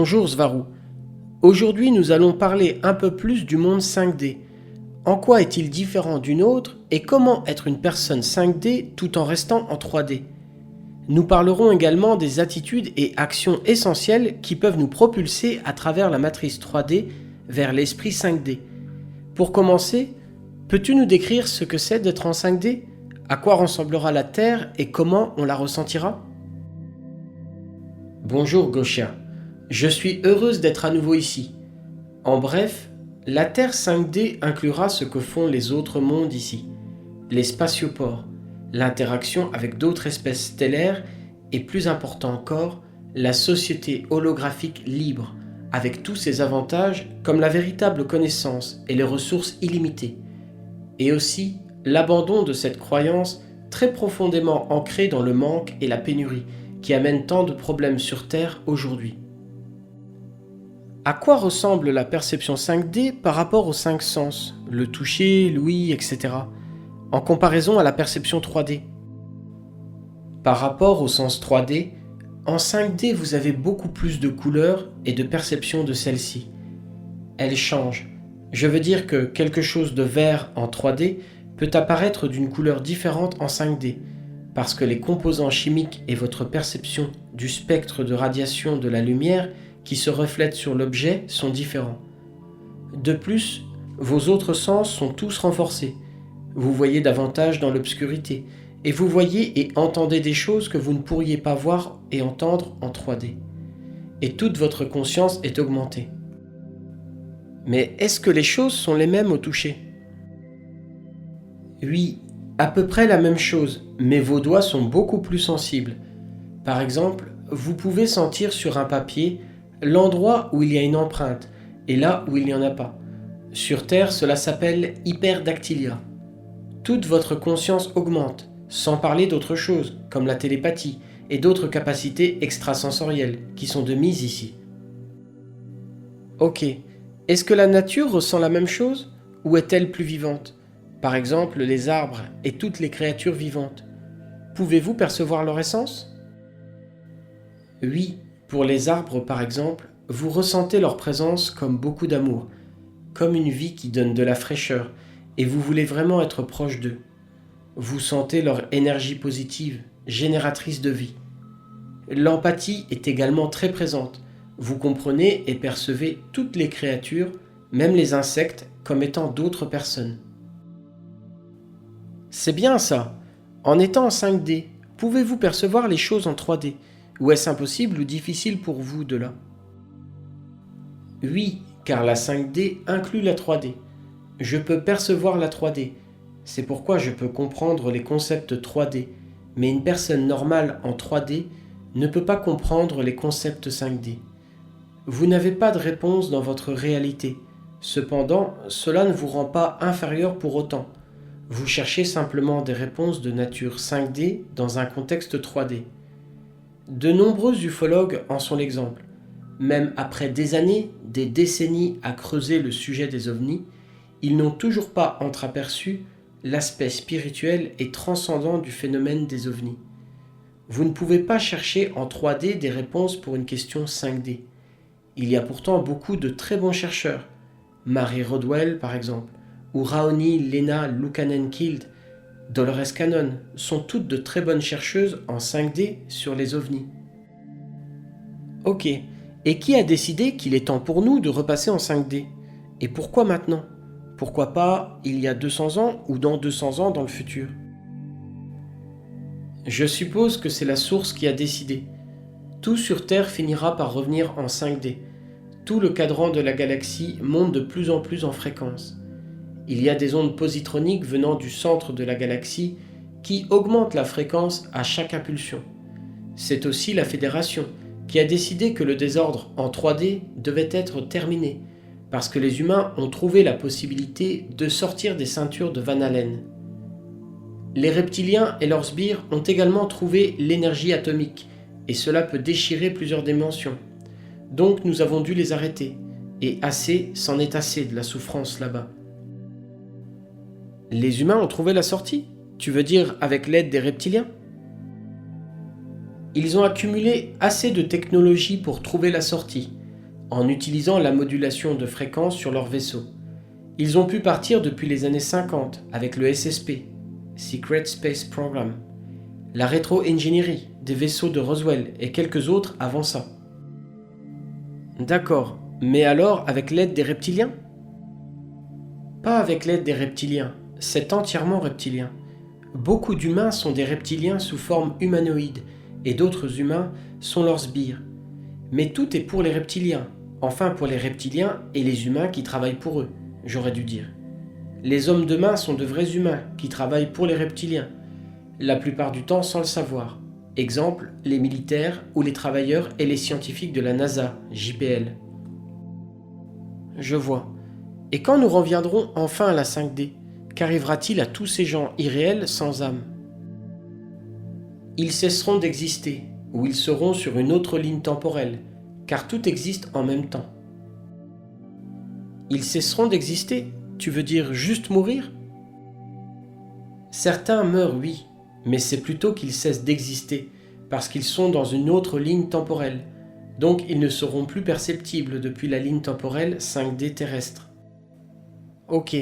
Bonjour Svarou. Aujourd'hui nous allons parler un peu plus du monde 5D. En quoi est-il différent d'une autre et comment être une personne 5D tout en restant en 3D? Nous parlerons également des attitudes et actions essentielles qui peuvent nous propulser à travers la matrice 3D vers l'esprit 5D. Pour commencer, peux-tu nous décrire ce que c'est d'être en 5D? À quoi ressemblera la Terre et comment on la ressentira? Bonjour Gauchien, je suis heureuse d'être à nouveau ici. En bref, la Terre 5D inclura ce que font les autres mondes ici, les spatioports, l'interaction avec d'autres espèces stellaires et plus important encore, la société holographique libre, avec tous ses avantages comme la véritable connaissance et les ressources illimitées, et aussi l'abandon de cette croyance très profondément ancrée dans le manque et la pénurie qui amène tant de problèmes sur Terre aujourd'hui. À quoi ressemble la perception 5D par rapport aux 5 sens, le toucher, l'ouïe, etc., en comparaison à la perception 3D? Par rapport au sens 3D, en 5D vous avez beaucoup plus de couleurs et de perception de celles-ci. Elles changent. Je veux dire que quelque chose de vert en 3D peut apparaître d'une couleur différente en 5D, parce que les composants chimiques et votre perception du spectre de radiation de la lumière qui se reflète sur l'objet sont différents. De plus, vos autres sens sont tous renforcés. Vous voyez davantage dans l'obscurité, et vous voyez et entendez des choses que vous ne pourriez pas voir et entendre en 3D. Et toute votre conscience est augmentée. Mais est-ce que les choses sont les mêmes au toucher? Oui, à peu près la même chose, mais vos doigts sont beaucoup plus sensibles. Par exemple, vous pouvez sentir sur un papier l'endroit où il y a une empreinte et là où il n'y en a pas. Sur Terre, cela s'appelle hyperdactylia. Toute votre conscience augmente, sans parler d'autre chose, comme la télépathie et d'autres capacités extrasensorielles qui sont de mise ici. Ok, est-ce que la nature ressent la même chose ou est-elle plus vivante? Par exemple, les arbres et toutes les créatures vivantes. Pouvez-vous percevoir leur essence? Oui, pour les arbres par exemple, vous ressentez leur présence comme beaucoup d'amour, comme une vie qui donne de la fraîcheur, et vous voulez vraiment être proche d'eux. Vous sentez leur énergie positive, génératrice de vie. L'empathie est également très présente. Vous comprenez et percevez toutes les créatures, même les insectes, comme étant d'autres personnes. C'est bien ça. En étant en 5D, pouvez-vous percevoir les choses en 3D? Ou est-ce impossible ou difficile pour vous de là? Oui, car la 5D inclut la 3D. Je peux percevoir la 3D. C'est pourquoi je peux comprendre les concepts 3D. Mais une personne normale en 3D ne peut pas comprendre les concepts 5D. Vous n'avez pas de réponse dans votre réalité. Cependant, cela ne vous rend pas inférieur pour autant. Vous cherchez simplement des réponses de nature 5D dans un contexte 3D. De nombreux ufologues en sont l'exemple. Même après des années, des décennies à creuser le sujet des ovnis, ils n'ont toujours pas entreaperçu l'aspect spirituel et transcendant du phénomène des ovnis. Vous ne pouvez pas chercher en 3D des réponses pour une question 5D. Il y a pourtant beaucoup de très bons chercheurs, Mary Rodwell par exemple, ou Raoni Lena Lukanen-Kild, Dolores Cannon, sont toutes de très bonnes chercheuses en 5D sur les ovnis. Ok, et qui a décidé qu'il est temps pour nous de repasser en 5D? Et pourquoi maintenant? Pourquoi pas il y a 200 ans ou dans 200 ans dans le futur? Je suppose que c'est la source qui a décidé. Tout sur Terre finira par revenir en 5D. Tout le cadran de la galaxie monte de plus en plus en fréquence. Il y a des ondes positroniques venant du centre de la galaxie qui augmentent la fréquence à chaque impulsion. C'est aussi la Fédération qui a décidé que le désordre en 3D devait être terminé parce que les humains ont trouvé la possibilité de sortir des ceintures de Van Allen. Les reptiliens et leurs sbires ont également trouvé l'énergie atomique et cela peut déchirer plusieurs dimensions. Donc nous avons dû les arrêter et assez, c'en est assez de la souffrance là-bas. Les humains ont trouvé la sortie? Tu veux dire avec l'aide des reptiliens? Ils ont accumulé assez de technologie pour trouver la sortie, en utilisant la modulation de fréquence sur leur vaisseau. Ils ont pu partir depuis les années 50 avec le SSP, Secret Space Program, la rétro-ingénierie des vaisseaux de Roswell et quelques autres avant ça. D'accord, mais alors avec l'aide des reptiliens? Pas avec l'aide des reptiliens, c'est entièrement reptilien. Beaucoup d'humains sont des reptiliens sous forme humanoïde et d'autres humains sont leurs sbires. Mais tout est pour les reptiliens, enfin pour les reptiliens et les humains qui travaillent pour eux, j'aurais dû dire. Les hommes de main sont de vrais humains qui travaillent pour les reptiliens, la plupart du temps sans le savoir. Exemple, les militaires ou les travailleurs et les scientifiques de la NASA, JPL. Je vois. Et quand nous reviendrons enfin à la 5D, qu'arrivera-t-il à tous ces gens irréels sans âme? Ils cesseront d'exister, ou ils seront sur une autre ligne temporelle, car tout existe en même temps. Ils cesseront d'exister? Tu veux dire juste mourir? Certains meurent, oui, mais c'est plutôt qu'ils cessent d'exister, parce qu'ils sont dans une autre ligne temporelle, donc ils ne seront plus perceptibles depuis la ligne temporelle 5D terrestre. Ok.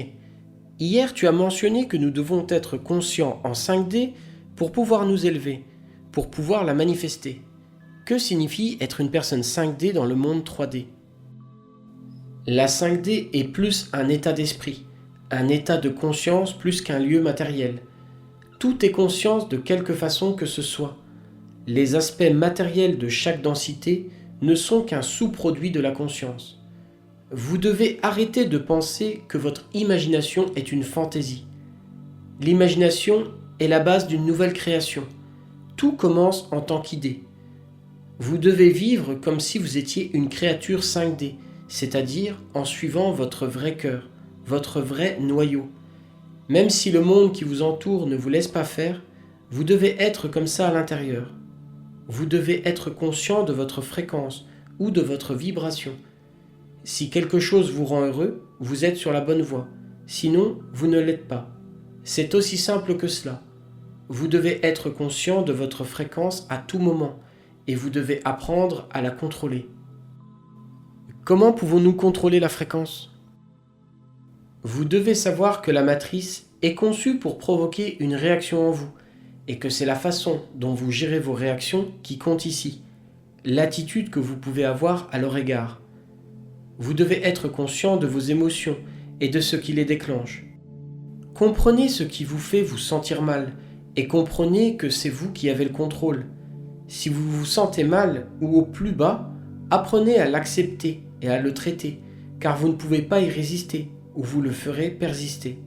Hier, tu as mentionné que nous devons être conscients en 5D pour pouvoir nous élever, pour pouvoir la manifester. Que signifie être une personne 5D dans le monde 3D? La 5D est plus un état d'esprit, un état de conscience plus qu'un lieu matériel. Tout est conscience de quelque façon que ce soit. Les aspects matériels de chaque densité ne sont qu'un sous-produit de la conscience. Vous devez arrêter de penser que votre imagination est une fantaisie. L'imagination est la base d'une nouvelle création. Tout commence en tant qu'idée. Vous devez vivre comme si vous étiez une créature 5D, c'est-à-dire en suivant votre vrai cœur, votre vrai noyau. Même si le monde qui vous entoure ne vous laisse pas faire, vous devez être comme ça à l'intérieur. Vous devez être conscient de votre fréquence ou de votre vibration. Si quelque chose vous rend heureux, vous êtes sur la bonne voie. Sinon, vous ne l'êtes pas. C'est aussi simple que cela. Vous devez être conscient de votre fréquence à tout moment et vous devez apprendre à la contrôler. Comment pouvons-nous contrôler la fréquence? Vous devez savoir que la matrice est conçue pour provoquer une réaction en vous et que c'est la façon dont vous gérez vos réactions qui compte ici, l'attitude que vous pouvez avoir à leur égard. Vous devez être conscient de vos émotions et de ce qui les déclenche. Comprenez ce qui vous fait vous sentir mal et comprenez que c'est vous qui avez le contrôle. Si vous vous sentez mal ou au plus bas, apprenez à l'accepter et à le traiter, car vous ne pouvez pas y résister ou vous le ferez persister.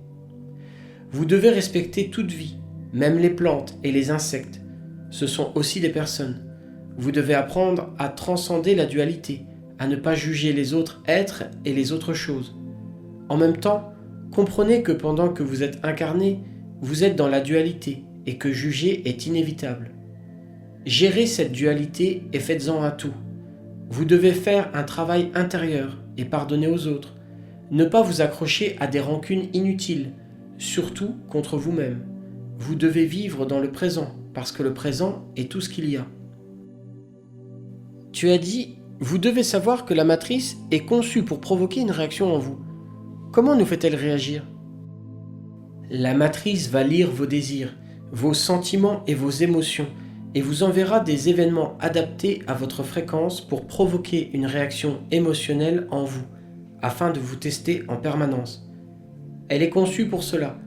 Vous devez respecter toute vie, même les plantes et les insectes. Ce sont aussi des personnes. Vous devez apprendre à transcender la dualité, à ne pas juger les autres êtres et les autres choses. En même temps, comprenez que pendant que vous êtes incarné, vous êtes dans la dualité et que juger est inévitable. Gérez cette dualité et faites-en un tout. Vous devez faire un travail intérieur et pardonner aux autres. Ne pas vous accrocher à des rancunes inutiles, surtout contre vous-même. Vous devez vivre dans le présent, parce que le présent est tout ce qu'il y a. Tu as dit, vous devez savoir que la matrice est conçue pour provoquer une réaction en vous. Comment nous fait-elle réagir? La matrice va lire vos désirs, vos sentiments et vos émotions, et vous enverra des événements adaptés à votre fréquence pour provoquer une réaction émotionnelle en vous, afin de vous tester en permanence. Elle est conçue pour cela.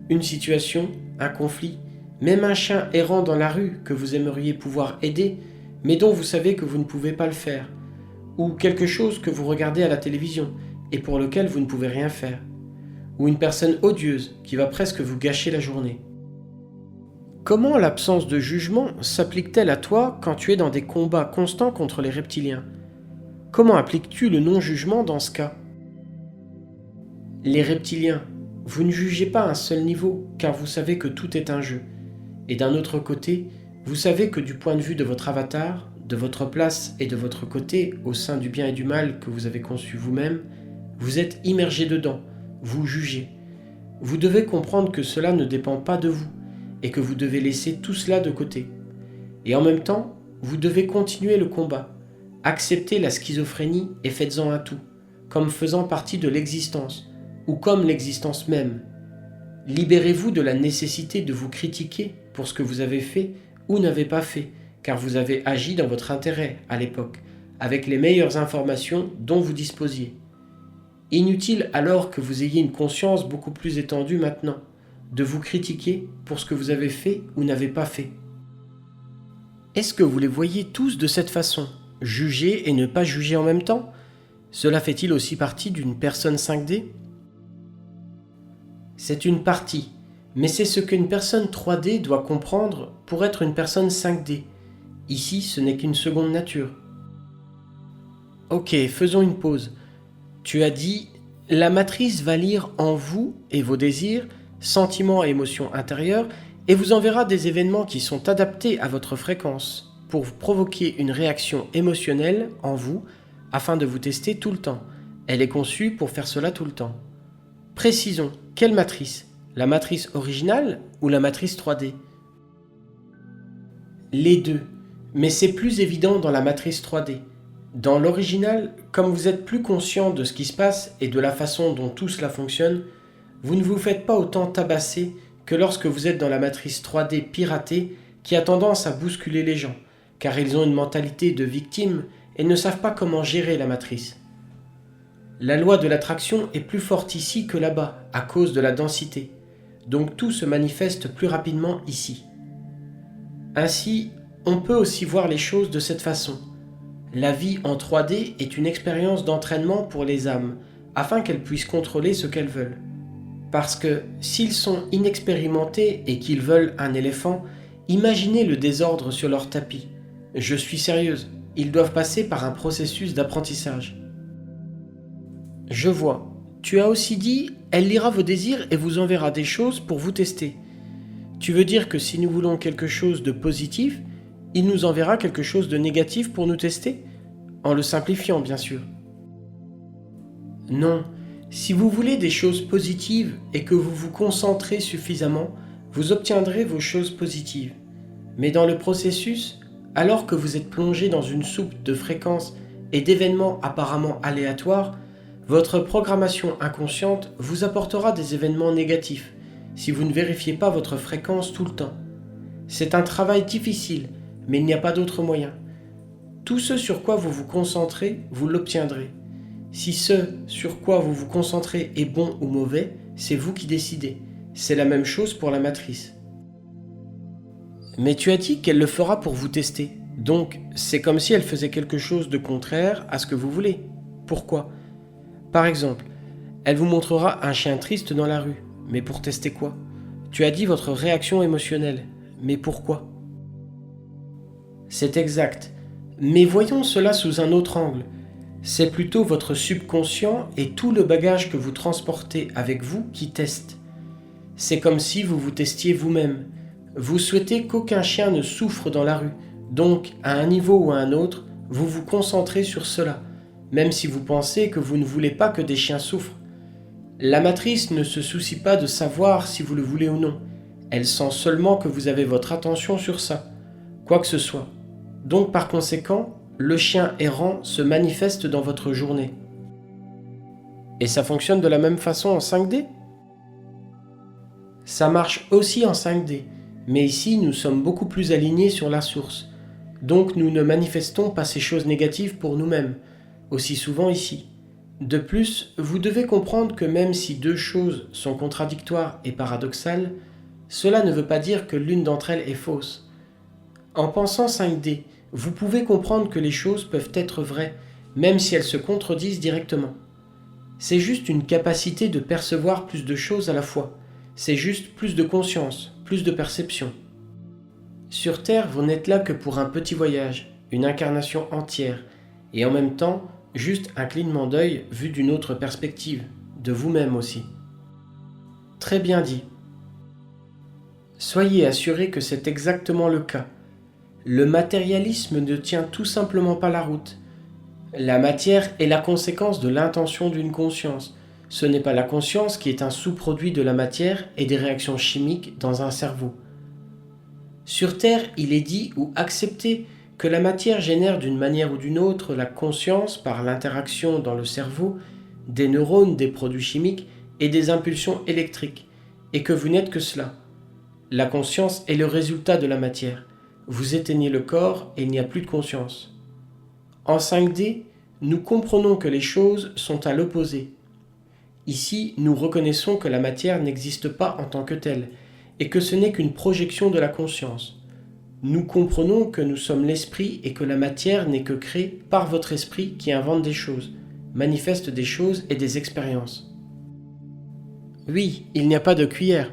Une situation, un conflit, même un chien errant dans la rue que vous aimeriez pouvoir aider, mais dont vous savez que vous ne pouvez pas le faire, ou quelque chose que vous regardez à la télévision et pour lequel vous ne pouvez rien faire, ou une personne odieuse qui va presque vous gâcher la journée. Comment l'absence de jugement s'applique-t-elle à toi quand tu es dans des combats constants contre les reptiliens? Comment appliques-tu le non-jugement dans ce cas? Les reptiliens, vous ne jugez pas à un seul niveau car vous savez que tout est un jeu. Et d'un autre côté, vous savez que du point de vue de votre avatar, de votre place et de votre côté au sein du bien et du mal que vous avez conçu vous-même, vous êtes immergé dedans, vous jugez. Vous devez comprendre que cela ne dépend pas de vous et que vous devez laisser tout cela de côté. Et en même temps, vous devez continuer le combat, acceptez la schizophrénie et faites-en un tout, comme faisant partie de l'existence, ou comme l'existence même. Libérez-vous de la nécessité de vous critiquer pour ce que vous avez fait ou n'avez pas fait, car vous avez agi dans votre intérêt à l'époque, avec les meilleures informations dont vous disposiez. Inutile alors que vous ayez une conscience beaucoup plus étendue maintenant, de vous critiquer pour ce que vous avez fait ou n'avez pas fait. Est-ce que vous les voyez tous de cette façon, juger et ne pas juger en même temps? Cela fait-il aussi partie d'une personne 5D? C'est une partie, mais c'est ce qu'une personne 3D doit comprendre pour être une personne 5D. Ici, ce n'est qu'une seconde nature. Ok, faisons une pause. Tu as dit, la matrice va lire en vous et vos désirs, sentiments et émotions intérieures, et vous enverra des événements qui sont adaptés à votre fréquence pour provoquer une réaction émotionnelle en vous afin de vous tester tout le temps. Elle est conçue pour faire cela tout le temps. Précisons, quelle matrice? La matrice originale ou la matrice 3D? Les deux, mais c'est plus évident dans la matrice 3D. Dans l'original, comme vous êtes plus conscient de ce qui se passe et de la façon dont tout cela fonctionne, vous ne vous faites pas autant tabasser que lorsque vous êtes dans la matrice 3D piratée qui a tendance à bousculer les gens, car ils ont une mentalité de victime et ne savent pas comment gérer la matrice. La loi de l'attraction est plus forte ici que là-bas à cause de la densité, donc tout se manifeste plus rapidement ici. Ainsi, on peut aussi voir les choses de cette façon. La vie en 3D est une expérience d'entraînement pour les âmes, afin qu'elles puissent contrôler ce qu'elles veulent. Parce que s'ils sont inexpérimentés et qu'ils veulent un éléphant, imaginez le désordre sur leur tapis. Je suis sérieuse, ils doivent passer par un processus d'apprentissage. Je vois. Tu as aussi dit, elle lira vos désirs et vous enverra des choses pour vous tester. Tu veux dire que si nous voulons quelque chose de positif, il nous enverra quelque chose de négatif pour nous tester? En le simplifiant, bien sûr. Non, si vous voulez des choses positives et que vous vous concentrez suffisamment, vous obtiendrez vos choses positives. Mais dans le processus, alors que vous êtes plongé dans une soupe de fréquences et d'événements apparemment aléatoires, votre programmation inconsciente vous apportera des événements négatifs si vous ne vérifiez pas votre fréquence tout le temps. C'est un travail difficile, mais il n'y a pas d'autre moyen. Tout ce sur quoi vous vous concentrez, vous l'obtiendrez. Si ce sur quoi vous vous concentrez est bon ou mauvais, c'est vous qui décidez. C'est la même chose pour la matrice. Mais tu as dit qu'elle le fera pour vous tester. Donc, c'est comme si elle faisait quelque chose de contraire à ce que vous voulez. Pourquoi? Par exemple, elle vous montrera un chien triste dans la rue. Mais pour tester quoi? Tu as dit votre réaction émotionnelle. Mais pourquoi? C'est exact. Mais voyons cela sous un autre angle. C'est plutôt votre subconscient et tout le bagage que vous transportez avec vous qui teste. C'est comme si vous vous testiez vous-même. Vous souhaitez qu'aucun chien ne souffre dans la rue. Donc, à un niveau ou à un autre, vous vous concentrez sur cela, même si vous pensez que vous ne voulez pas que des chiens souffrent. La matrice ne se soucie pas de savoir si vous le voulez ou non. Elle sent seulement que vous avez votre attention sur ça, quoi que ce soit. Donc par conséquent, le chien errant se manifeste dans votre journée. Et ça fonctionne de la même façon en 5D? Ça marche aussi en 5D, mais ici nous sommes beaucoup plus alignés sur la source. Donc nous ne manifestons pas ces choses négatives pour nous-mêmes, aussi souvent ici. De plus, vous devez comprendre que même si deux choses sont contradictoires et paradoxales, cela ne veut pas dire que l'une d'entre elles est fausse. En pensant 5D, vous pouvez comprendre que les choses peuvent être vraies, même si elles se contredisent directement. C'est juste une capacité de percevoir plus de choses à la fois. C'est juste plus de conscience, plus de perception. Sur Terre, vous n'êtes là que pour un petit voyage, une incarnation entière, et en même temps, juste un clignement d'œil vu d'une autre perspective, de vous-même aussi. Très bien dit. Soyez assurés que c'est exactement le cas. Le matérialisme ne tient tout simplement pas la route. La matière est la conséquence de l'intention d'une conscience. Ce n'est pas la conscience qui est un sous-produit de la matière et des réactions chimiques dans un cerveau. Sur Terre, il est dit ou accepté que la matière génère d'une manière ou d'une autre la conscience par l'interaction dans le cerveau des neurones, des produits chimiques et des impulsions électriques, et que vous n'êtes que cela. La conscience est le résultat de la matière. Vous éteignez le corps et il n'y a plus de conscience. En 5D, nous comprenons que les choses sont à l'opposé. Ici, nous reconnaissons que la matière n'existe pas en tant que telle, et que ce n'est qu'une projection de la conscience. Nous comprenons que nous sommes l'esprit et que la matière n'est que créée par votre esprit qui invente des choses, manifeste des choses et des expériences. Oui, il n'y a pas de cuillère.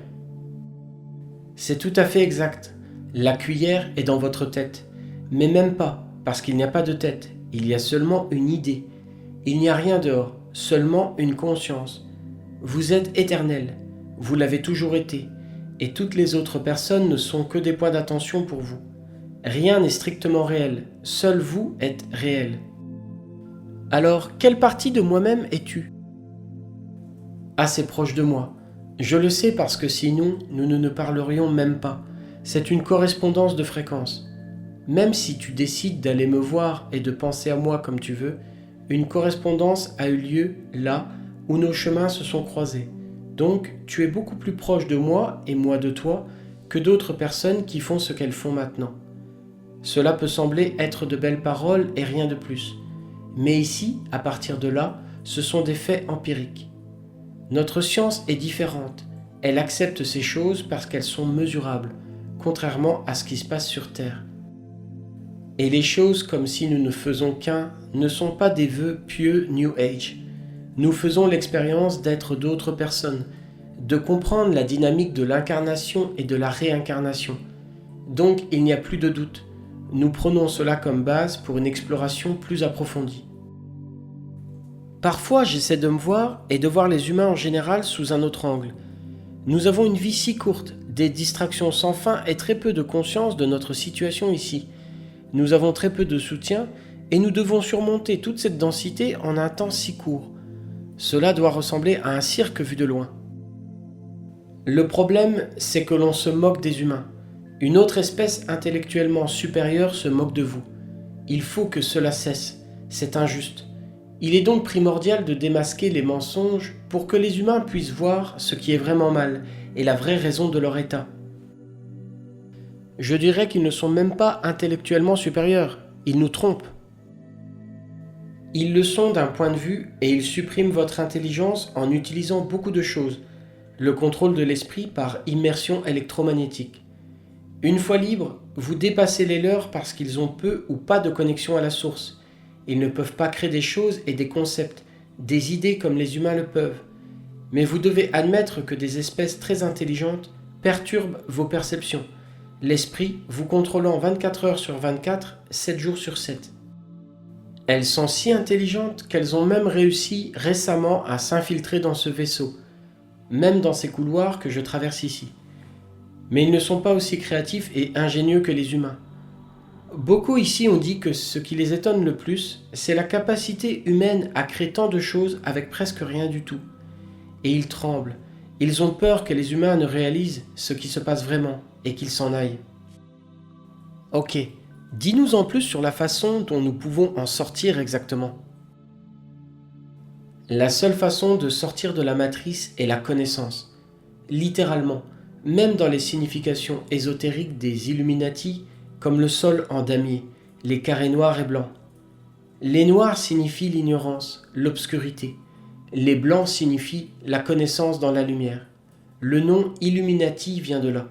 C'est tout à fait exact. La cuillère est dans votre tête. Mais même pas, parce qu'il n'y a pas de tête. Il y a seulement une idée. Il n'y a rien dehors, seulement une conscience. Vous êtes éternel. Vous l'avez toujours été. Et toutes les autres personnes ne sont que des points d'attention pour vous. Rien n'est strictement réel. Seul vous êtes réel. Alors, quelle partie de moi-même es-tu ? Assez proche de moi. Je le sais parce que sinon, nous ne parlerions même pas. C'est une correspondance de fréquences. Même si tu décides d'aller me voir et de penser à moi comme tu veux, une correspondance a eu lieu là où nos chemins se sont croisés. Donc, tu es beaucoup plus proche de moi et moi de toi que d'autres personnes qui font ce qu'elles font maintenant. Cela peut sembler être de belles paroles et rien de plus. Mais ici, à partir de là, ce sont des faits empiriques. Notre science est différente. Elle accepte ces choses parce qu'elles sont mesurables, contrairement à ce qui se passe sur Terre. Et les choses comme si nous ne faisons qu'un ne sont pas des vœux pieux New Age. Nous faisons l'expérience d'être d'autres personnes, de comprendre la dynamique de l'incarnation et de la réincarnation. Donc il n'y a plus de doute. Nous prenons cela comme base pour une exploration plus approfondie. Parfois, j'essaie de me voir et de voir les humains en général sous un autre angle. Nous avons une vie si courte, des distractions sans fin et très peu de conscience de notre situation ici. Nous avons très peu de soutien et nous devons surmonter toute cette densité en un temps si court. Cela doit ressembler à un cirque vu de loin. Le problème, c'est que l'on se moque des humains. Une autre espèce intellectuellement supérieure se moque de vous. Il faut que cela cesse. C'est injuste. Il est donc primordial de démasquer les mensonges pour que les humains puissent voir ce qui est vraiment mal et la vraie raison de leur état. Je dirais qu'ils ne sont même pas intellectuellement supérieurs, ils nous trompent. Ils le sont d'un point de vue et ils suppriment votre intelligence en utilisant beaucoup de choses, le contrôle de l'esprit par immersion électromagnétique. Une fois libres, vous dépassez les leurs parce qu'ils ont peu ou pas de connexion à la source. Ils ne peuvent pas créer des choses et des concepts, des idées comme les humains le peuvent. Mais vous devez admettre que des espèces très intelligentes perturbent vos perceptions, l'esprit vous contrôlant 24 heures sur 24, 7 jours sur 7. Elles sont si intelligentes qu'elles ont même réussi récemment à s'infiltrer dans ce vaisseau, même dans ces couloirs que je traverse ici. Mais ils ne sont pas aussi créatifs et ingénieux que les humains. Beaucoup ici ont dit que ce qui les étonne le plus, c'est la capacité humaine à créer tant de choses avec presque rien du tout. Et ils tremblent, ils ont peur que les humains ne réalisent ce qui se passe vraiment et qu'ils s'en aillent. Ok, dis-nous en plus sur la façon dont nous pouvons en sortir exactement. La seule façon de sortir de la matrice est la connaissance. Littéralement, même dans les significations ésotériques des Illuminati, comme le sol en damier, les carrés noirs et blancs. Les noirs signifient l'ignorance, l'obscurité. Les blancs signifient la connaissance dans la lumière. Le nom Illuminati vient de là.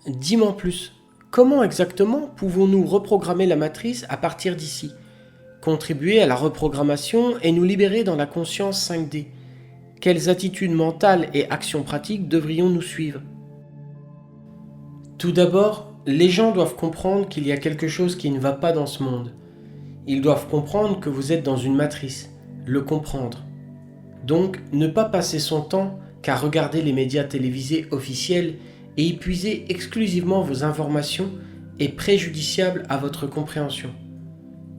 Dis-moi plus, comment exactement pouvons-nous reprogrammer la matrice à partir d'ici, contribuer à la reprogrammation et nous libérer dans la conscience 5D? Quelles attitudes mentales et actions pratiques devrions-nous suivre? Tout d'abord, les gens doivent comprendre qu'il y a quelque chose qui ne va pas dans ce monde. Ils doivent comprendre que vous êtes dans une matrice, le comprendre. Donc, ne pas passer son temps qu'à regarder les médias télévisés officiels et épuiser exclusivement vos informations est préjudiciable à votre compréhension.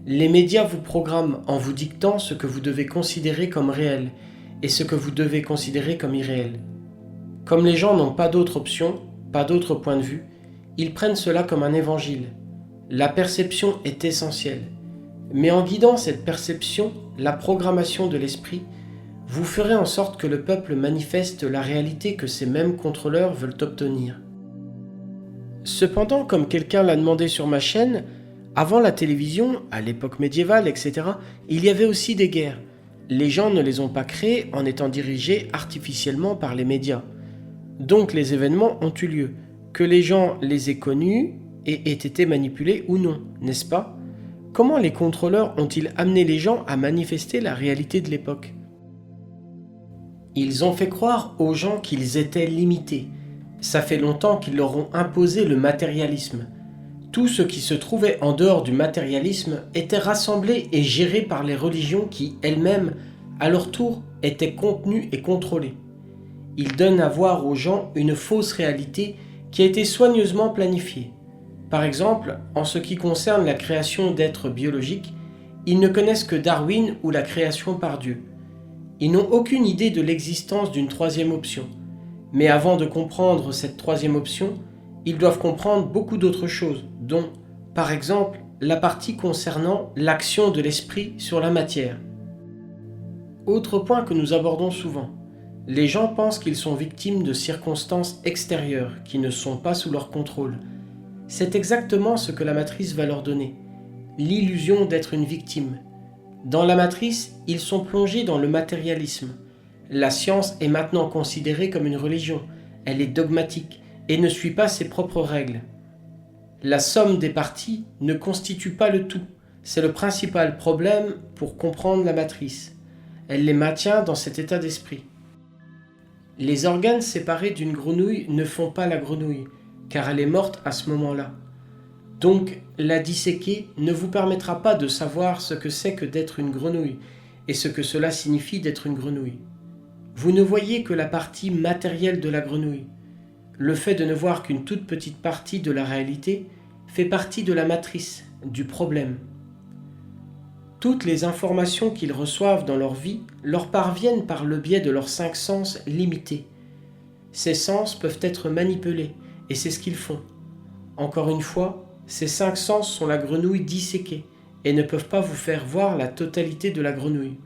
Les médias vous programment en vous dictant ce que vous devez considérer comme réel et ce que vous devez considérer comme irréel. Comme les gens n'ont pas d'autre option, pas d'autre point de vue, ils prennent cela comme un évangile. La perception est essentielle. Mais en guidant cette perception, la programmation de l'esprit, vous ferez en sorte que le peuple manifeste la réalité que ces mêmes contrôleurs veulent obtenir. Cependant, comme quelqu'un l'a demandé sur ma chaîne, avant la télévision, à l'époque médiévale, etc., il y avait aussi des guerres. Les gens ne les ont pas créées en étant dirigés artificiellement par les médias. Donc les événements ont eu lieu, que les gens les aient connus et aient été manipulés ou non, n'est-ce pas ? Comment les contrôleurs ont-ils amené les gens à manifester la réalité de l'époque ? Ils ont fait croire aux gens qu'ils étaient limités. Ça fait longtemps qu'ils leur ont imposé le matérialisme. Tout ce qui se trouvait en dehors du matérialisme était rassemblé et géré par les religions qui, elles-mêmes, à leur tour, étaient contenues et contrôlées. Ils donnent à voir aux gens une fausse réalité qui a été soigneusement planifiée. Par exemple, en ce qui concerne la création d'êtres biologiques, ils ne connaissent que Darwin ou la création par Dieu. Ils n'ont aucune idée de l'existence d'une troisième option. Mais avant de comprendre cette troisième option, ils doivent comprendre beaucoup d'autres choses, dont, par exemple, la partie concernant l'action de l'esprit sur la matière. Autre point que nous abordons souvent, les gens pensent qu'ils sont victimes de circonstances extérieures qui ne sont pas sous leur contrôle. C'est exactement ce que la matrice va leur donner, l'illusion d'être une victime. Dans la matrice, ils sont plongés dans le matérialisme. La science est maintenant considérée comme une religion, elle est dogmatique et ne suit pas ses propres règles. La somme des parties ne constitue pas le tout, c'est le principal problème pour comprendre la matrice. Elle les maintient dans cet état d'esprit. Les organes séparés d'une grenouille ne font pas la grenouille, car elle est morte à ce moment-là. Donc, la disséquer ne vous permettra pas de savoir ce que c'est que d'être une grenouille et ce que cela signifie d'être une grenouille. Vous ne voyez que la partie matérielle de la grenouille. Le fait de ne voir qu'une toute petite partie de la réalité fait partie de la matrice, du problème. Toutes les informations qu'ils reçoivent dans leur vie leur parviennent par le biais de leurs 5 sens limités. Ces sens peuvent être manipulés, et c'est ce qu'ils font. Encore une fois, ces 5 sens sont la grenouille disséquée et ne peuvent pas vous faire voir la totalité de la grenouille.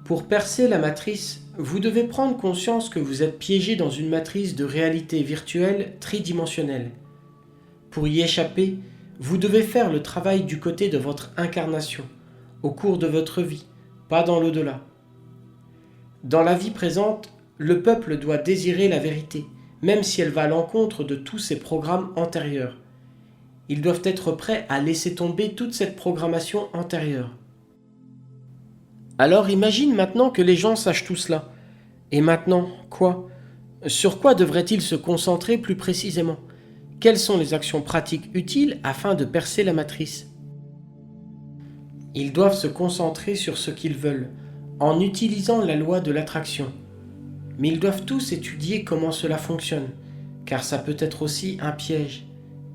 Pour percer la matrice, vous devez prendre conscience que vous êtes piégé dans une matrice de réalité virtuelle tridimensionnelle. Pour y échapper, vous devez faire le travail du côté de votre incarnation, au cours de votre vie, pas dans l'au-delà. Dans la vie présente, le peuple doit désirer la vérité, même si elle va à l'encontre de tous ses programmes antérieurs. Ils doivent être prêts à laisser tomber toute cette programmation antérieure. Alors imagine maintenant que les gens sachent tout cela. Et maintenant, quoi ? Sur quoi devraient-ils se concentrer plus précisément ? Quelles sont les actions pratiques utiles afin de percer la matrice ? Ils doivent se concentrer sur ce qu'ils veulent, en utilisant la loi de l'attraction. Mais ils doivent tous étudier comment cela fonctionne, car ça peut être aussi un piège.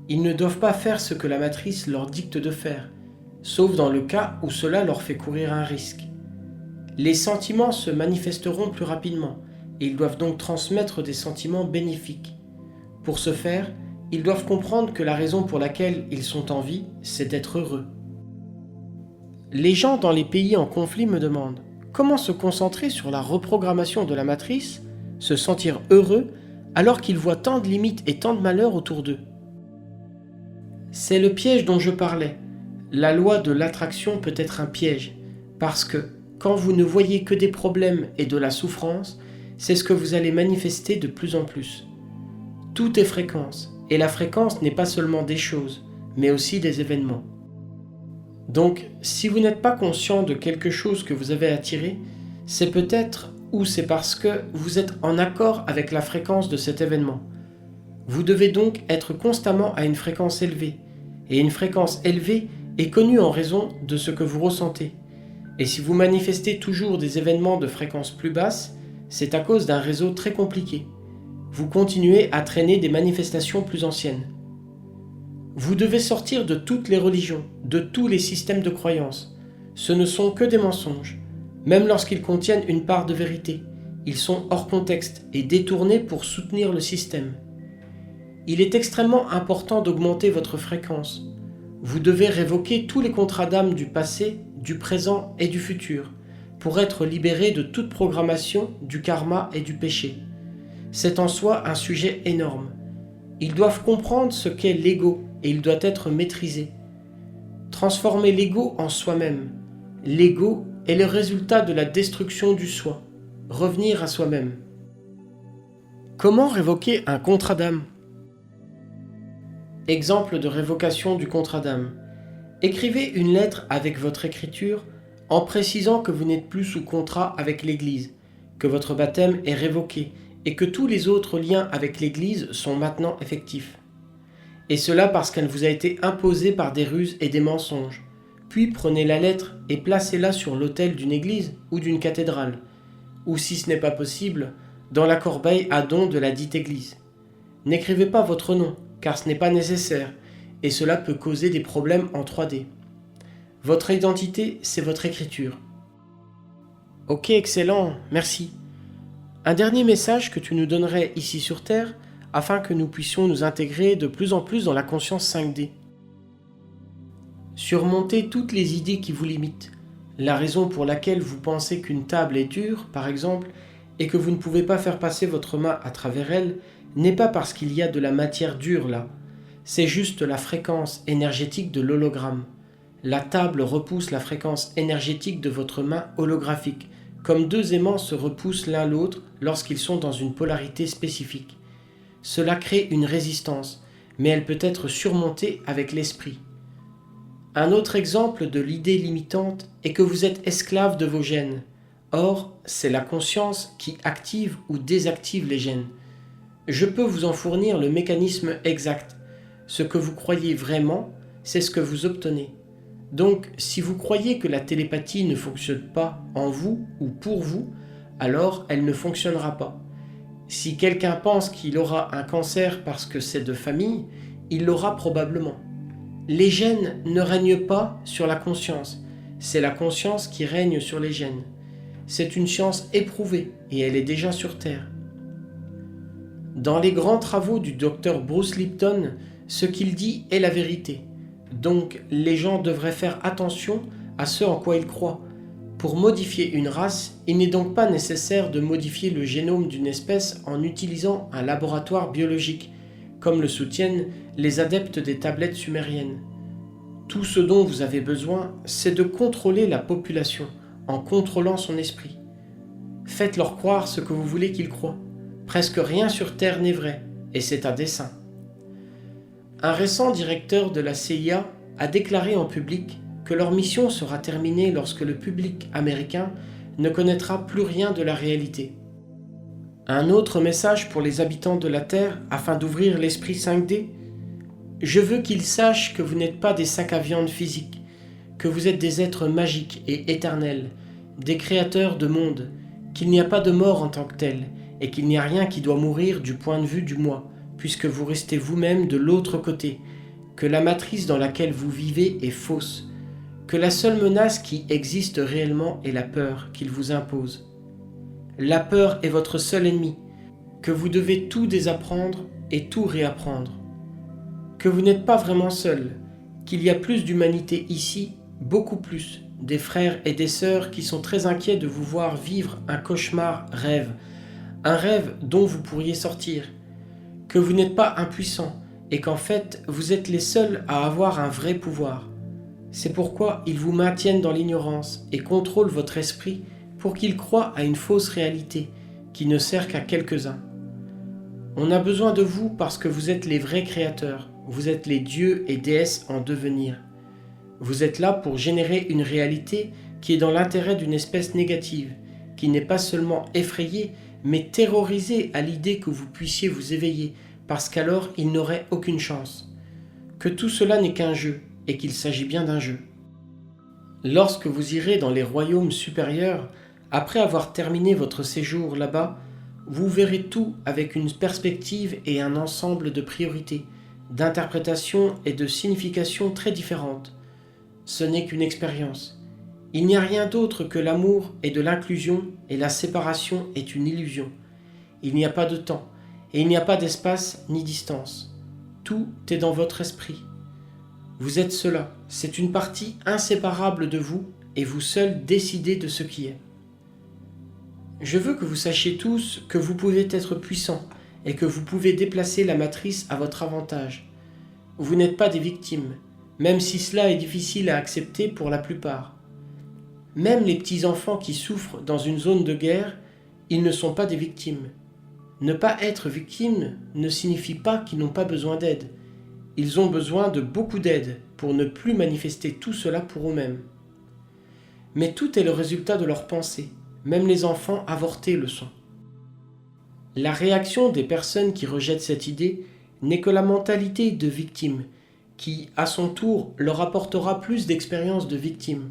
Ils ne doivent pas faire ce que la matrice leur dicte de faire, sauf dans le cas où cela leur fait courir un risque. Les sentiments se manifesteront plus rapidement, et ils doivent donc transmettre des sentiments bénéfiques. Pour ce faire, ils doivent comprendre que la raison pour laquelle ils sont en vie, c'est d'être heureux. Les gens dans les pays en conflit me demandent comment se concentrer sur la reprogrammation de la matrice, se sentir heureux alors qu'ils voient tant de limites et tant de malheurs autour d'eux. C'est le piège dont je parlais. La loi de l'attraction peut être un piège, parce que quand vous ne voyez que des problèmes et de la souffrance, c'est ce que vous allez manifester de plus en plus. Tout est fréquence, et la fréquence n'est pas seulement des choses, mais aussi des événements. Donc, si vous n'êtes pas conscient de quelque chose que vous avez attiré, c'est peut-être ou c'est parce que vous êtes en accord avec la fréquence de cet événement. Vous devez donc être constamment à une fréquence élevée, et une fréquence élevée est connue en raison de ce que vous ressentez. Et si vous manifestez toujours des événements de fréquence plus basse, c'est à cause d'un réseau très compliqué. Vous continuez à traîner des manifestations plus anciennes. Vous devez sortir de toutes les religions, de tous les systèmes de croyances. Ce ne sont que des mensonges. Même lorsqu'ils contiennent une part de vérité, ils sont hors contexte et détournés pour soutenir le système. Il est extrêmement important d'augmenter votre fréquence. Vous devez révoquer tous les contrats d'âme du passé, du présent et du futur pour être libéré de toute programmation, du karma et du péché. C'est en soi un sujet énorme. Ils doivent comprendre ce qu'est l'ego et il doit être maîtrisé. Transformer l'ego en soi-même. L'ego est le résultat de la destruction du soi. Revenir à soi-même. Comment révoquer un contrat d'âme ? Exemple de révocation du contrat d'âme. Écrivez une lettre avec votre écriture en précisant que vous n'êtes plus sous contrat avec l'Église, que votre baptême est révoqué et que tous les autres liens avec l'Église sont maintenant effectifs. Et cela parce qu'elle vous a été imposée par des ruses et des mensonges. Puis prenez la lettre et placez-la sur l'autel d'une église ou d'une cathédrale, ou si ce n'est pas possible, dans la corbeille à dons de la dite église. N'écrivez pas votre nom, car ce n'est pas nécessaire, et cela peut causer des problèmes en 3D. Votre identité, c'est votre écriture. Ok, excellent, merci. Un dernier message que tu nous donnerais ici sur Terre, afin que nous puissions nous intégrer de plus en plus dans la conscience 5D. Surmontez toutes les idées qui vous limitent. La raison pour laquelle vous pensez qu'une table est dure, par exemple, et que vous ne pouvez pas faire passer votre main à travers elle, n'est pas parce qu'il y a de la matière dure là. C'est juste la fréquence énergétique de l'hologramme. La table repousse la fréquence énergétique de votre main holographique, comme deux aimants se repoussent l'un l'autre lorsqu'ils sont dans une polarité spécifique. Cela crée une résistance, mais elle peut être surmontée avec l'esprit. Un autre exemple de l'idée limitante est que vous êtes esclave de vos gènes. Or, c'est la conscience qui active ou désactive les gènes. Je peux vous en fournir le mécanisme exact. Ce que vous croyez vraiment, c'est ce que vous obtenez. Donc, si vous croyez que la télépathie ne fonctionne pas en vous ou pour vous, alors elle ne fonctionnera pas. Si quelqu'un pense qu'il aura un cancer parce que c'est de famille, il l'aura probablement. Les gènes ne règnent pas sur la conscience, c'est la conscience qui règne sur les gènes. C'est une science éprouvée et elle est déjà sur Terre. Dans les grands travaux du docteur Bruce Lipton, ce qu'il dit est la vérité. Donc les gens devraient faire attention à ce en quoi ils croient. Pour modifier une race, il n'est donc pas nécessaire de modifier le génome d'une espèce en utilisant un laboratoire biologique, comme le soutiennent les adeptes des tablettes sumériennes. Tout ce dont vous avez besoin, c'est de contrôler la population en contrôlant son esprit. Faites-leur croire ce que vous voulez qu'ils croient. Presque rien sur Terre n'est vrai, et c'est à dessein. Un récent directeur de la CIA a déclaré en public que leur mission sera terminée lorsque le public américain ne connaîtra plus rien de la réalité. Un autre message pour les habitants de la Terre afin d'ouvrir l'esprit 5D. Je veux qu'ils sachent que vous n'êtes pas des sacs à viande physiques, que vous êtes des êtres magiques et éternels, des créateurs de monde, qu'il n'y a pas de mort en tant que tel, et qu'il n'y a rien qui doit mourir du point de vue du moi, puisque vous restez vous-même de l'autre côté, que la matrice dans laquelle vous vivez est fausse, que la seule menace qui existe réellement est la peur qu'il vous impose. La peur est votre seul ennemi, que vous devez tout désapprendre et tout réapprendre. Que vous n'êtes pas vraiment seul, qu'il y a plus d'humanité ici, beaucoup plus, des frères et des sœurs qui sont très inquiets de vous voir vivre un cauchemar rêve, un rêve dont vous pourriez sortir, que vous n'êtes pas impuissant et qu'en fait vous êtes les seuls à avoir un vrai pouvoir. C'est pourquoi ils vous maintiennent dans l'ignorance et contrôlent votre esprit pour qu'il croie à une fausse réalité qui ne sert qu'à quelques-uns. On a besoin de vous parce que vous êtes les vrais créateurs, vous êtes les dieux et déesses en devenir. Vous êtes là pour générer une réalité qui est dans l'intérêt d'une espèce négative, qui n'est pas seulement effrayée, mais terrorisée à l'idée que vous puissiez vous éveiller, parce qu'alors il n'aurait aucune chance. Que tout cela n'est qu'un jeu, et qu'il s'agit bien d'un jeu. Lorsque vous irez dans les royaumes supérieurs, après avoir terminé votre séjour là-bas, vous verrez tout avec une perspective et un ensemble de priorités, d'interprétations et de significations très différentes. Ce n'est qu'une expérience. Il n'y a rien d'autre que l'amour et de l'inclusion, et la séparation est une illusion. Il n'y a pas de temps, et il n'y a pas d'espace ni distance. Tout est dans votre esprit. Vous êtes cela, c'est une partie inséparable de vous et vous seul décidez de ce qui est. Je veux que vous sachiez tous que vous pouvez être puissant et que vous pouvez déplacer la matrice à votre avantage. Vous n'êtes pas des victimes, même si cela est difficile à accepter pour la plupart. Même les petits-enfants qui souffrent dans une zone de guerre, ils ne sont pas des victimes. Ne pas être victime ne signifie pas qu'ils n'ont pas besoin d'aide. Ils ont besoin de beaucoup d'aide pour ne plus manifester tout cela pour eux-mêmes. Mais tout est le résultat de leurs pensées. Même les enfants avortés le sont. La réaction des personnes qui rejettent cette idée n'est que la mentalité de victime, qui, à son tour, leur apportera plus d'expérience de victime,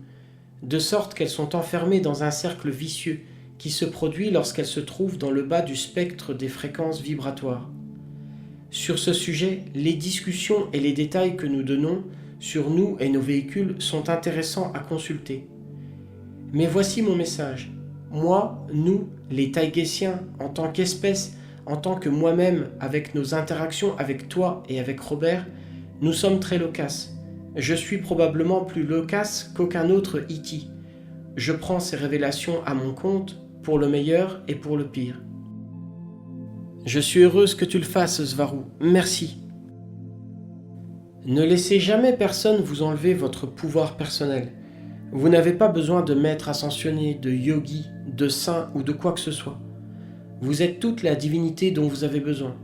de sorte qu'elles sont enfermées dans un cercle vicieux qui se produit lorsqu'elles se trouvent dans le bas du spectre des fréquences vibratoires. Sur ce sujet, les discussions et les détails que nous donnons sur nous et nos véhicules sont intéressants à consulter. Mais voici mon message. Moi, nous, les Taïgésiens, en tant qu'espèce, en tant que moi-même, avec nos interactions avec toi et avec Robert, nous sommes très loquaces. Je suis probablement plus loquace qu'aucun autre Iti. Je prends ces révélations à mon compte, pour le meilleur et pour le pire. Je suis heureuse que tu le fasses, Svaru. Merci. Ne laissez jamais personne vous enlever votre pouvoir personnel. Vous n'avez pas besoin de maîtres ascensionnés, de yogis, de saints ou de quoi que ce soit. Vous êtes toute la divinité dont vous avez besoin.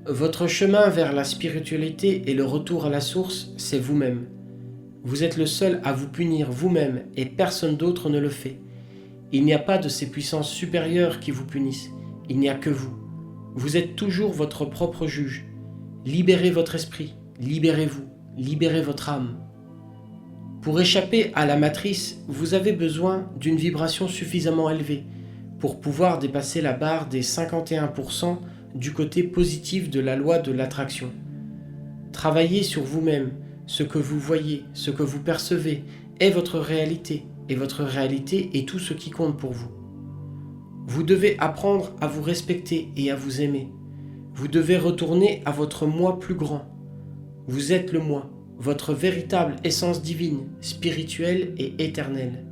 Votre chemin vers la spiritualité et le retour à la source, c'est vous-même. Vous êtes le seul à vous punir vous-même et personne d'autre ne le fait. Il n'y a pas de ces puissances supérieures qui vous punissent. Il n'y a que vous. Vous êtes toujours votre propre juge. Libérez votre esprit, libérez-vous, libérez votre âme. Pour échapper à la matrice, vous avez besoin d'une vibration suffisamment élevée pour pouvoir dépasser la barre des 51% du côté positif de la loi de l'attraction. Travaillez sur vous-même, ce que vous voyez, ce que vous percevez est votre réalité, et votre réalité est tout ce qui compte pour vous. Vous devez apprendre à vous respecter et à vous aimer. Vous devez retourner à votre moi plus grand. Vous êtes le moi, votre véritable essence divine, spirituelle et éternelle.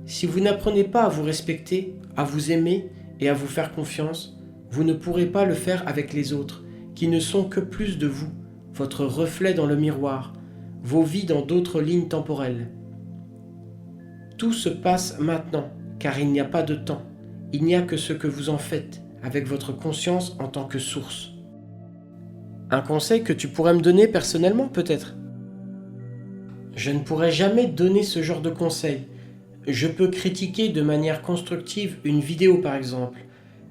Si vous n'apprenez pas à vous respecter, à vous aimer et à vous faire confiance, vous ne pourrez pas le faire avec les autres, qui ne sont que plus de vous, votre reflet dans le miroir, vos vies dans d'autres lignes temporelles. Tout se passe maintenant, car il n'y a pas de temps. Il n'y a que ce que vous en faites, avec votre conscience en tant que source. Un conseil que tu pourrais me donner personnellement, peut-être? Je ne pourrais jamais donner ce genre de conseil. Je peux critiquer de manière constructive une vidéo, par exemple,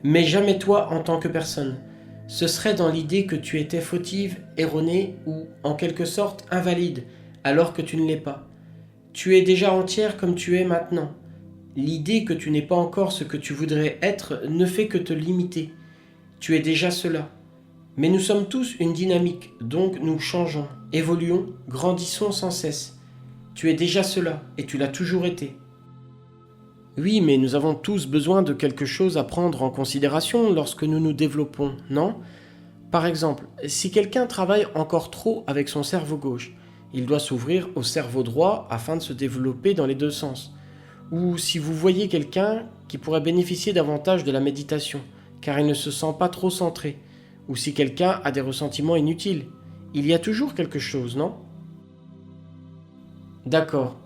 mais jamais toi en tant que personne. Ce serait dans l'idée que tu étais fautive, erronée ou, en quelque sorte, invalide, alors que tu ne l'es pas. Tu es déjà entière comme tu es maintenant. L'idée que tu n'es pas encore ce que tu voudrais être ne fait que te limiter. Tu es déjà cela. Mais nous sommes tous une dynamique, donc nous changeons, évoluons, grandissons sans cesse. Tu es déjà cela, et tu l'as toujours été. Oui, mais nous avons tous besoin de quelque chose à prendre en considération lorsque nous nous développons, non? Par exemple, si quelqu'un travaille encore trop avec son cerveau gauche, il doit s'ouvrir au cerveau droit afin de se développer dans les deux sens. Ou si vous voyez quelqu'un qui pourrait bénéficier davantage de la méditation, car il ne se sent pas trop centré, ou si quelqu'un a des ressentiments inutiles, il y a toujours quelque chose, non? D'accord,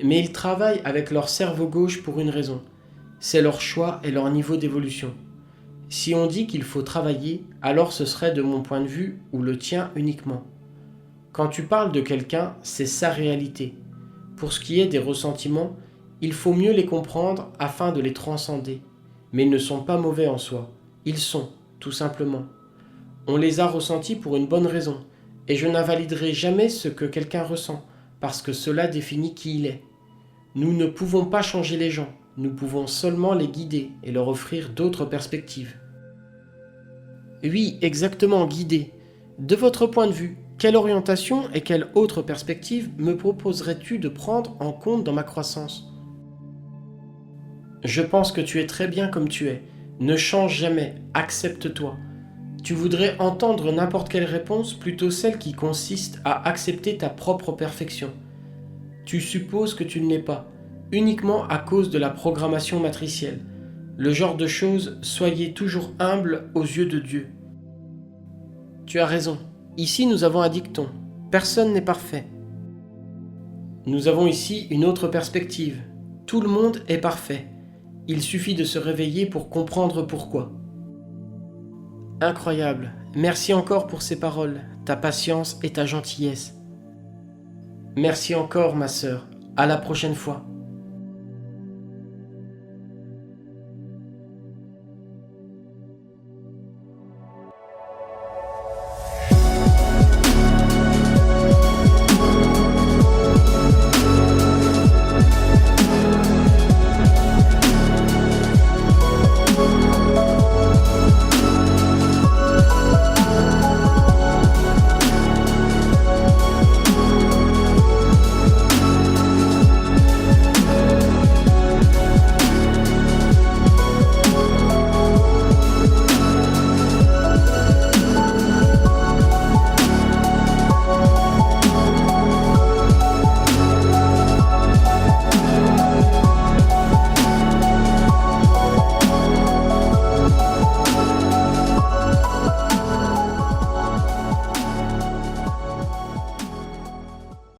mais ils travaillent avec leur cerveau gauche pour une raison. C'est leur choix et leur niveau d'évolution. Si on dit qu'il faut travailler, alors ce serait de mon point de vue ou le tien uniquement. Quand tu parles de quelqu'un, c'est sa réalité. Pour ce qui est des ressentiments, il faut mieux les comprendre afin de les transcender. Mais ils ne sont pas mauvais en soi. Ils sont, tout simplement. On les a ressentis pour une bonne raison, et je n'invaliderai jamais ce que quelqu'un ressent, parce que cela définit qui il est. Nous ne pouvons pas changer les gens, nous pouvons seulement les guider et leur offrir d'autres perspectives. Oui, exactement, guider. De votre point de vue, quelle orientation et quelle autre perspective me proposerais-tu de prendre en compte dans ma croissance? Je pense que tu es très bien comme tu es. Ne change jamais, accepte-toi. Tu voudrais entendre n'importe quelle réponse, plutôt celle qui consiste à accepter ta propre perfection. Tu supposes que tu ne l'es pas, uniquement à cause de la programmation matricielle. Le genre de choses, soyez toujours humble aux yeux de Dieu. Tu as raison. Ici, nous avons un dicton. Personne n'est parfait. Nous avons ici une autre perspective. Tout le monde est parfait. Il suffit de se réveiller pour comprendre pourquoi. Incroyable. Merci encore pour ces paroles, ta patience et ta gentillesse. Merci encore, ma sœur. À la prochaine fois.